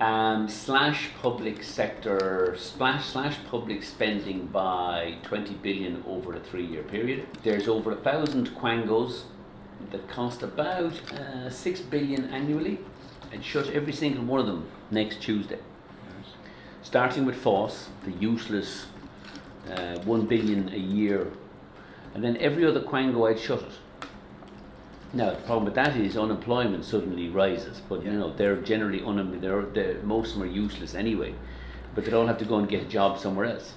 Slash public sector, slash public spending by 20 billion over a 3-year period. There's over 1,000 quangos that cost about 6 billion annually, and shut every single one of them next Tuesday. Starting with FOSS, the useless 1 billion a year, and then every other quango I'd shut it. Now the problem with that is unemployment suddenly rises, but you know they're generally most of them are useless anyway, but they'd all have to go and get a job somewhere else.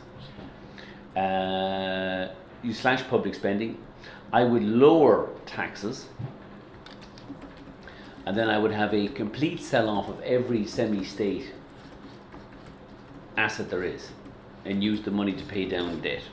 You slash public spending. I would lower taxes, and then I would have a complete sell-off of every semi-state asset there is, and use the money to pay down debt.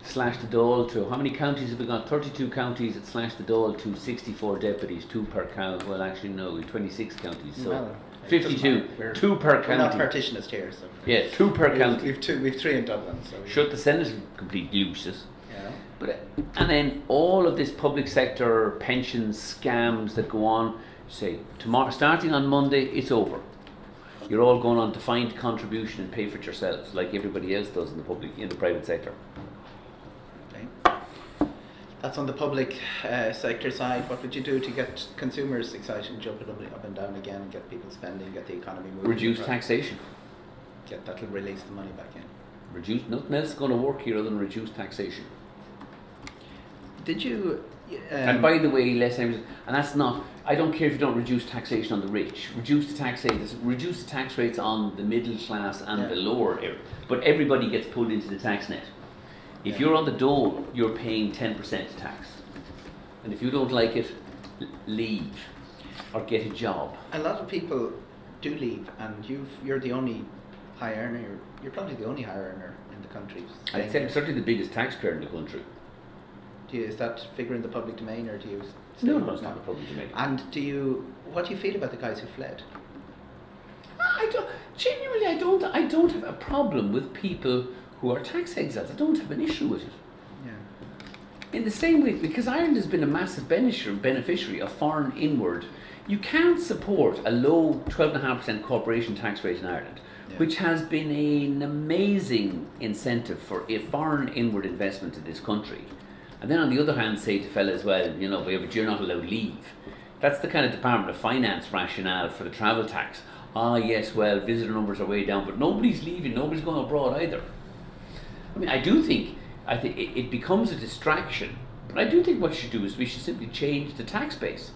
Slash the dole to, how many counties have we got? 32 counties. It slashed the dole to 64 deputies, 2 per county. Well, actually no, 26 counties, so well, 52, 2 per county. We're not partitionist here, so yeah, 2 per county. We've 3 in Dublin. So shut the Senate complete useless. Yeah. But and then all of this public sector pension scams that go on. Say tomorrow, starting on Monday, it's over. You're all going on defined contribution and pay for it yourselves, like everybody else does in the private sector. That's on the public sector side. What would you do to get consumers excited and jumping up and down again, and get people spending, get the economy moving? Reduce taxation. That'll release the money back in. Reduce, nothing else is going to work here other than reduce taxation. Did you? And by the way, and that's not. I don't care if you don't reduce taxation on the rich. Reduce the tax rates on the middle class and the lower area. But everybody gets pulled into the tax net. If you're on the dole, you're paying 10% tax, and if you don't like it, leave or get a job. A lot of people do leave, and you're the only high earner. You're probably the only high earner in the country. I'd say I'm certainly the biggest taxpayer in the country. Is that figure in the public domain, or do you? No, it's not the public domain. And what do you feel about the guys who fled? I don't have a problem with people who are tax exiles. I don't have an issue with it. Yeah. In the same way, because Ireland has been a massive beneficiary of foreign inward, you can't support a low 12.5% corporation tax rate in Ireland, which has been an amazing incentive for a foreign inward investment in this country. And then on the other hand, say to fellas, well, you know, but you're not allowed to leave. That's the kind of Department of Finance rationale for the travel tax. Ah, yes, well, visitor numbers are way down, but nobody's leaving, nobody's going abroad either. I mean, I think it becomes a distraction, but I do think what you should do is we should simply change the tax base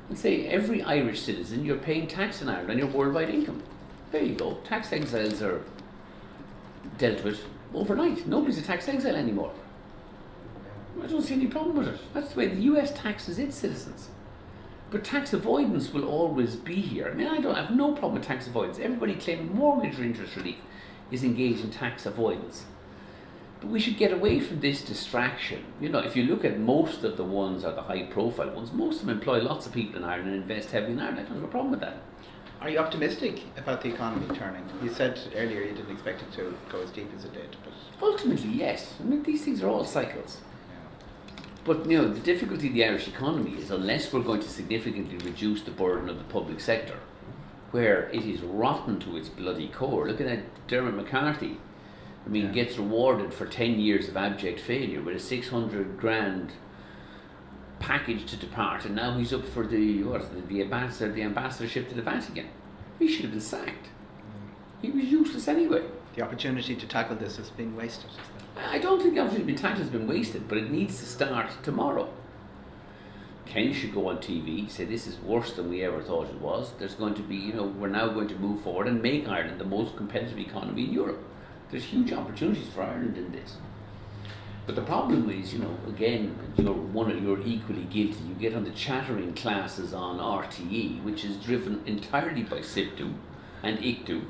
and say every Irish citizen, you're paying tax in Ireland on your worldwide income. There you go. Tax exiles are dealt with overnight. Nobody's a tax exile anymore. I don't see any problem with it. That's the way the US taxes its citizens. But tax avoidance will always be here. I mean, I have no problem with tax avoidance. Everybody claiming mortgage or interest relief is engaged in tax avoidance. But we should get away from this distraction. You know, if you look at most of the ones, or the high profile ones, most of them employ lots of people in Ireland and invest heavily in Ireland. I don't have a problem with that. Are you optimistic about the economy turning? You said earlier you didn't expect it to go as deep as it did. But ultimately, yes. I mean, these things are all cycles. But you know, the difficulty of the Irish economy is unless we're going to significantly reduce the burden of the public sector, where it is rotten to its bloody core. Look at that Dermot McCarthy. I mean, gets rewarded for 10 years of abject failure with a 600 grand package to depart, and now he's up for the ambassadorship to the Vatican. He should have been sacked. He was useless anyway. The opportunity to tackle this has been wasted. I don't think the opportunity to tackle has been wasted, but it needs to start tomorrow. Kenny should go on TV, say this is worse than we ever thought it was. There's going to be, you know, we're now going to move forward and make Ireland the most competitive economy in Europe. There's huge opportunities for Ireland in this. But the problem is, you know, again, you're equally guilty. You get on the chattering classes on RTE, which is driven entirely by SIPTU and ICTU,